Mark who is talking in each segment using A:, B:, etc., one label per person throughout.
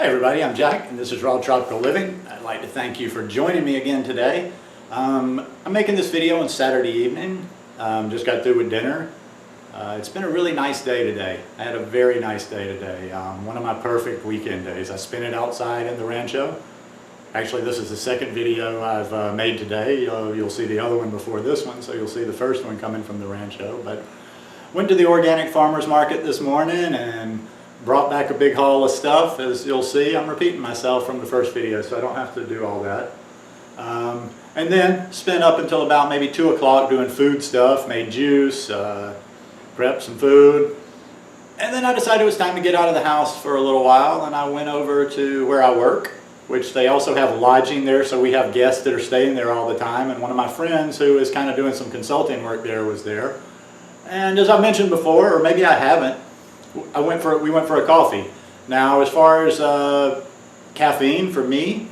A: Hi everybody, I'm Jack and this is Raw Tropical Living. I'd like to thank you for joining me again today. I'm making this video on Saturday evening. Just got through with dinner. It's been a really nice day today. I had a very nice day today. One of my perfect weekend days. I spent it outside in the rancho. Actually, this is the second video I've made today. You'll see the other one before this one, so you'll see the first one coming from the rancho. But went to the organic farmers market this morning and brought back a big haul of stuff. As you'll see, I'm repeating myself from the first video, so I don't have to do all that. And then spent up until about maybe 2 o'clock doing food stuff, made juice, prepped some food. And then I decided it was time to get out of the house for a little while, and I went over to where I work, which they also have lodging there, so we have guests that are staying there all the time. And one of my friends who is kind of doing some consulting work there was there. And as I mentioned before, or maybe I haven't, we went for a coffee. Now, as far as caffeine for me,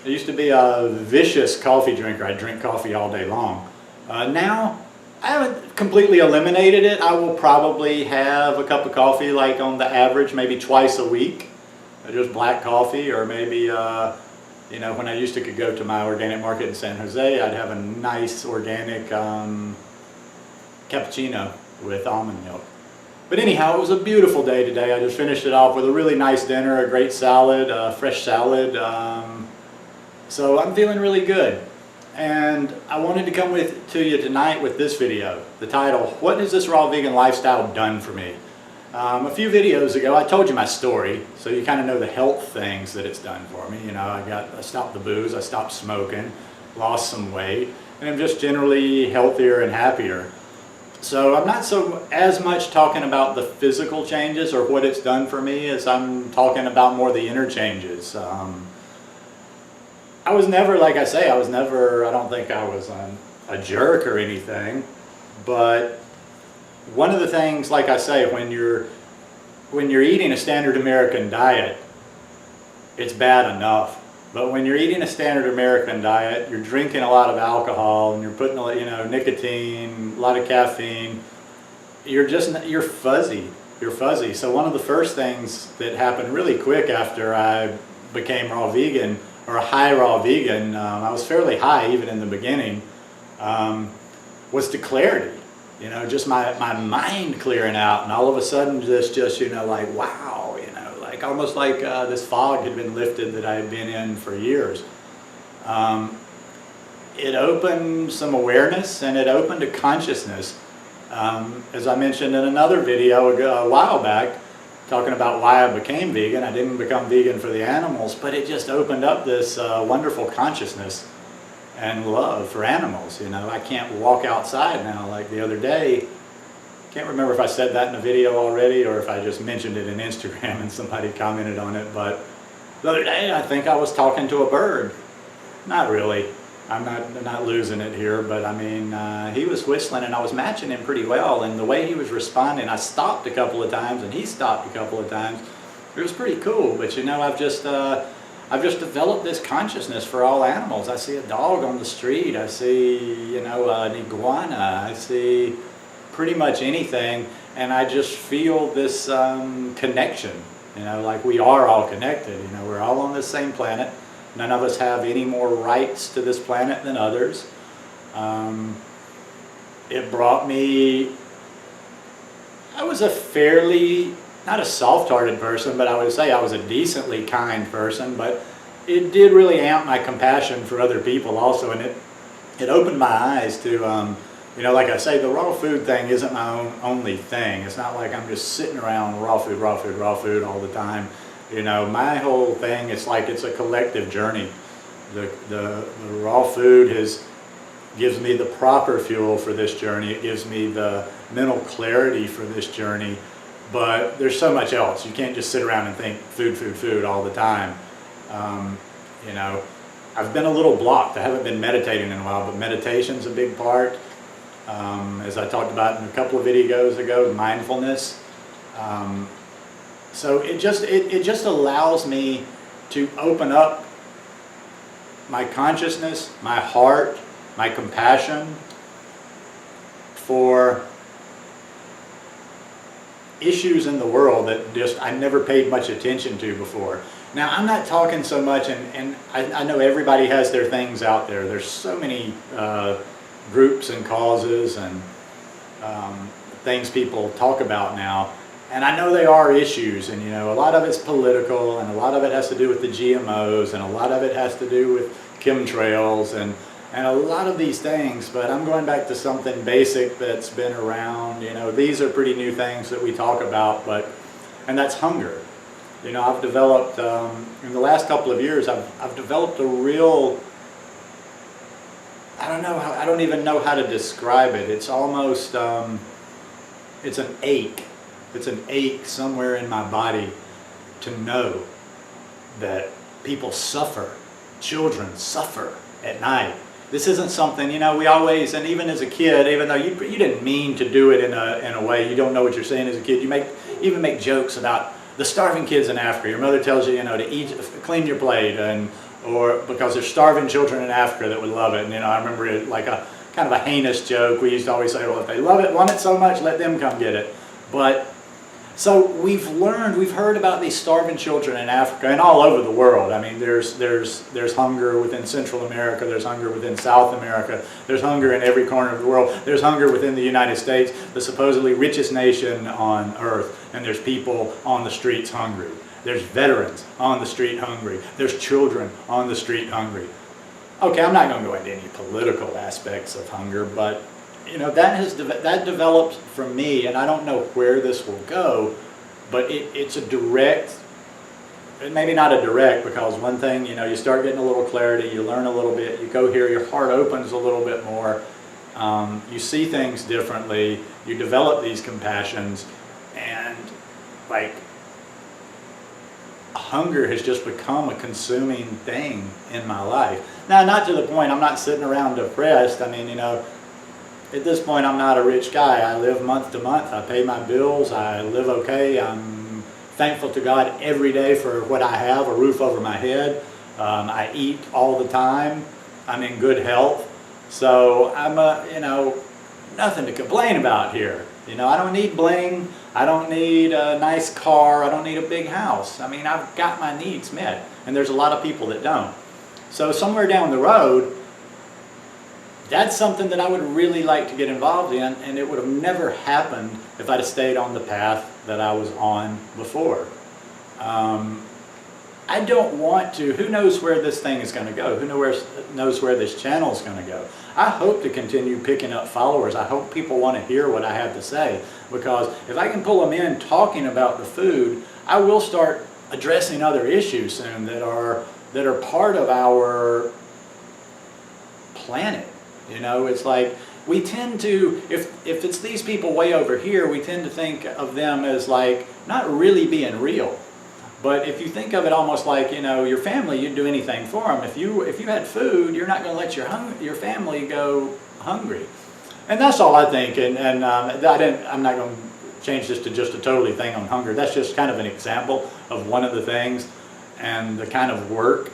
A: I used to be a vicious coffee drinker. I drink coffee all day long. Now, I haven't completely eliminated it. I will probably have a cup of coffee, like on the average, maybe twice a week. Just black coffee, or maybe, you know, when I used to could go to my organic market in San Jose, I'd have a nice organic cappuccino with almond milk. But anyhow, it was a beautiful day today. I just finished it off with a really nice dinner, a great salad, fresh salad. So I'm feeling really good. And I wanted to come to you tonight with this video. The title, What Has This Raw Vegan Lifestyle Done For Me? A few videos ago, I told you my story, so you kind of know the health things that it's done for me. You know, I stopped the booze, I stopped smoking, lost some weight, and I'm just generally healthier and happier. So I'm not as much talking about the physical changes or what it's done for me as I'm talking about more the inner changes. I was never, like I say, I don't think I was a jerk or anything, but one of the things, like I say, when you're eating a standard American diet, it's bad enough. But when you're eating a standard American diet, you're drinking a lot of alcohol and you're putting, you know, nicotine, a lot of caffeine. You're fuzzy. You're fuzzy. So one of the first things that happened really quick after I became raw vegan, or a high raw vegan, I was fairly high even in the beginning, was the clarity. You know, just my mind clearing out, and all of a sudden just you know, like, wow, you know, like almost like this fog had been lifted that I had been in for years. It opened some awareness, and it opened a consciousness. As I mentioned in another video a while back, talking about why I became vegan. I didn't become vegan for the animals, but it just opened up this wonderful consciousness and love for animals. You know, I can't walk outside now like the other day. Can't remember if I said that in a video already or if I just mentioned it in Instagram and somebody commented on it, but the other day I think I was talking to a bird. Not really. I'm not losing it here, but I mean, he was whistling and I was matching him pretty well, and the way he was responding, I stopped a couple of times and he stopped a couple of times. It was pretty cool, but you know, I've just developed this consciousnness for all animals. I see a dog on the street, I see, you know, an iguana, I see pretty much anything, and I just feel this connection, you know, like we are all connected. You know, we're all on the same planet. None of us have any more rights to this planet than others. It brought me, I was a fairly, not a soft-hearted person, but I would say I was a decently kind person, but it did really amp my compassion for other people also, and it opened my eyes to, you know, like I say, the raw food thing isn't my only thing. It's not like I'm just sitting around raw food all the time. You know, my whole thing, it's like it's a collective journey. The raw food gives me the proper fuel for this journey. It gives me the mental clarity for this journey. But there's so much else. You can't just sit around and think food all the time. You know, I've been a little blocked. I haven't been meditating in a while, but meditation's a big part. As I talked about in a couple of videos ago, mindfulness. So it just allows me to open up my consciousness, my heart, my compassion for issues in the world that just I never paid much attention to before. Now, I'm not talking so much, and I know everybody has their things out there. There's so many groups and causes and things people talk about now. And I know they are issues, and a lot of it's political, and a lot of it has to do with the GMOs, and a lot of it has to do with chemtrails, and a lot of these things. But I'm going back to something basic that's been around. These are pretty new things that we talk about, and that's hunger. I've developed, in the last couple of years, I've developed a real, I don't even know how to describe it. It's almost, it's an ache. It's an ache somewhere in my body to know that people suffer, children suffer at night. This isn't something, we always, and even as a kid, even though you didn't mean to do it in a way, you don't know what you're saying as a kid, you even make jokes about the starving kids in Africa. Your mother tells you, to eat, clean your plate, or because there's starving children in Africa that would love it. And I remember it like a kind of a heinous joke. We used to always say, well, if they love it, want it so much, let them come get it. But so we've heard about these starving children in Africa and all over the world. I mean, there's hunger within Central America, there's hunger within South America, there's hunger in every corner of the world, there's hunger within the United States, the supposedly richest nation on earth, and there's people on the streets hungry. There's veterans on the street hungry. There's children on the street hungry. Okay, I'm not going to go into any political aspects of hunger, but that developed from me, and I don't know where this will go, but it's a direct, maybe not a direct, because one thing, you start getting a little clarity, you learn a little bit, you go here, your heart opens a little bit more, you see things differently, you develop these compassions, and hunger has just become a consuming thing in my life. Now, not to the point I'm not sitting around depressed. I mean, at this point, I'm not a rich guy. I live month to month. I pay my bills. I live okay. I'm thankful to God every day for what I have, a roof over my head. I eat all the time. I'm in good health. So I'm, nothing to complain about here. I don't need bling. I don't need a nice car. I don't need a big house. I mean, I've got my needs met. And there's a lot of people that don't. So somewhere down the road, that's something that I would really like to get involved in, and it would have never happened if I'd have stayed on the path that I was on before. I don't want to, who knows where this thing is going to go? Who knows where this channel is going to go? I hope to continue picking up followers. I hope people want to hear what I have to say, because if I can pull them in talking about the food, I will start addressing other issues soon that are part of our planet. It's like we tend to, if it's these people way over here, we tend to think of them as like not really being real. But if you think of it almost like, your family, you'd do anything for them. If you had food, you're not going to let your family go hungry. And that's all I think. And I'm not going to change this to just a totally thing on hunger. That's just kind of an example of one of the things and the kind of work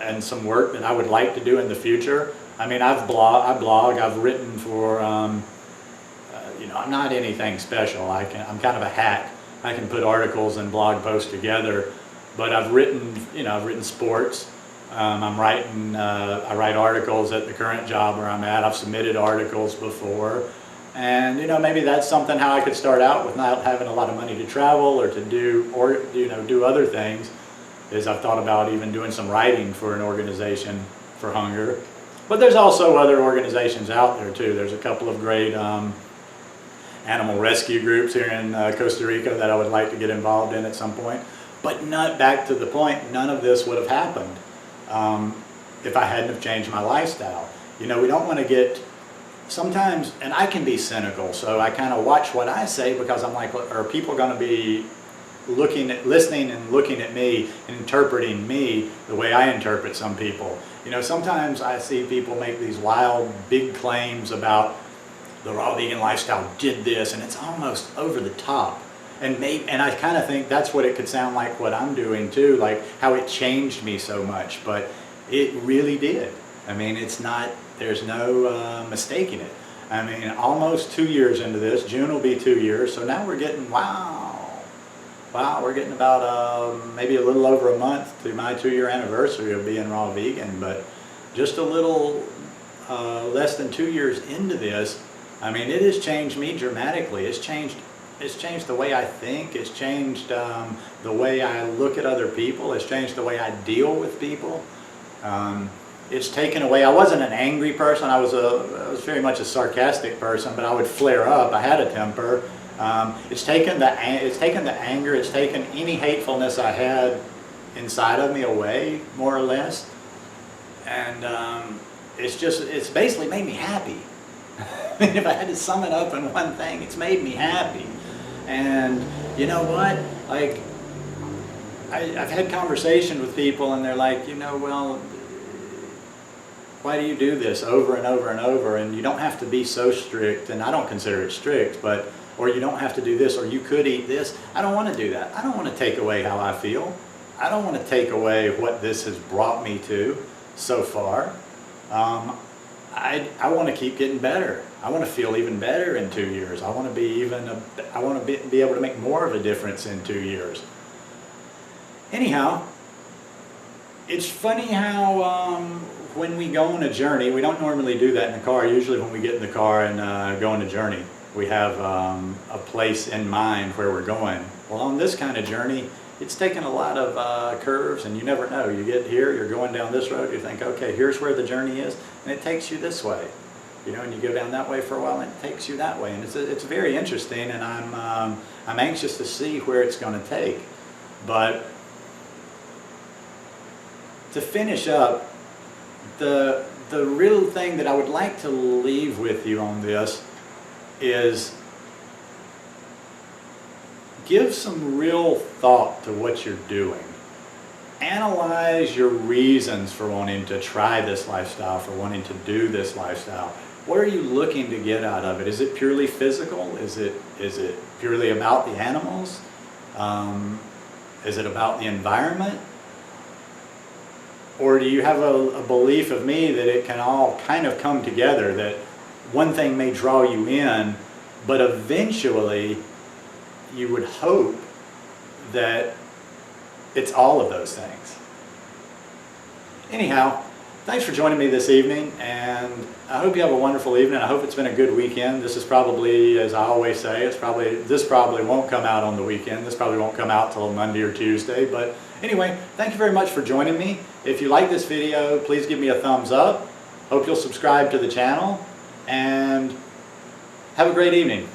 A: and some work that I would like to do in the future. I mean, I blog, I've written for, I'm not anything special. I'm kind of a hack. I can put articles and blog posts together, but I've written sports. I write articles at the current job where I'm at. I've submitted articles before. And, maybe that's something how I could start out with not having a lot of money to travel or to do other things, is I've thought about even doing some writing for an organization for hunger. But there's also other organizations out there too. There's a couple of great animal rescue groups here in Costa Rica that I would like to get involved in at some point. But back to the point, none of this would have happened if I hadn't have changed my lifestyle. We don't want to get, sometimes, and I can be cynical, so I kind of watch what I say, because I'm like, are people going to be listening and looking at me and interpreting me the way I interpret some people? Sometimes I see people make these wild, big claims about the raw vegan lifestyle did this, and it's almost over the top. And I kind of think that's what it could sound like what I'm doing too, like how it changed me so much, but it really did. I mean, there's no mistaking it. I mean, almost 2 years into this. June will be 2 years. So now we're getting, we're getting about maybe a little over a month to my 2-year anniversary of being raw vegan. But just a little less than 2 years into this, I mean, it has changed me dramatically. It's changed the way I think. It's changed the way I look at other people. It's changed the way I deal with people. It's taken away. I wasn't an angry person. I was very much a sarcastic person, but I would flare up. I had a temper. It's taken the anger. It's taken any hatefulness I had inside of me away, more or less. And it's basically made me happy. I mean, if I had to sum it up in one thing, it's made me happy. And you know what? Like, I've had conversations with people, and they're like, well, why do you do this over and over and over? And you don't have to be so strict, and I don't consider it strict, but, or you don't have to do this, or you could eat this. I don't want to do that. I don't want to take away how I feel. I don't want to take away what this has brought me to so far. I want to keep getting better. I want to feel even better in 2 years. I want to be be able to make more of a difference in 2 years. Anyhow, it's funny how when we go on a journey, we don't normally do that in the car. Usually when we get in the car and go on a journey, we have a place in mind where we're going. Well, on this kind of journey, it's taken a lot of curves, and you never know. You get here, you're going down this road, you think, okay, here's where the journey is, and it takes you this way. And you go down that way for a while, and it takes you that way. And it's very interesting, and I'm anxious to see where it's going to take. But to finish up, the real thing that I would like to leave with you on this is give some real thought to what you're doing. Analyze your reasons for wanting to try this lifestyle, for wanting to do this lifestyle. What are you looking to get out of it? Is it purely physical? Is it purely about the animals? Is it about the environment? Or do you have a belief of me that it can all kind of come together, that one thing may draw you in, but eventually you would hope that it's all of those things? Anyhow, thanks for joining me this evening, and I hope you have a wonderful evening. I hope it's been a good weekend. This is probably, as I always say, this probably won't come out on the weekend. This probably won't come out till Monday or Tuesday. But anyway, thank you very much for joining me. If you like this video, please give me a thumbs up. Hope you'll subscribe to the channel, and have a great evening.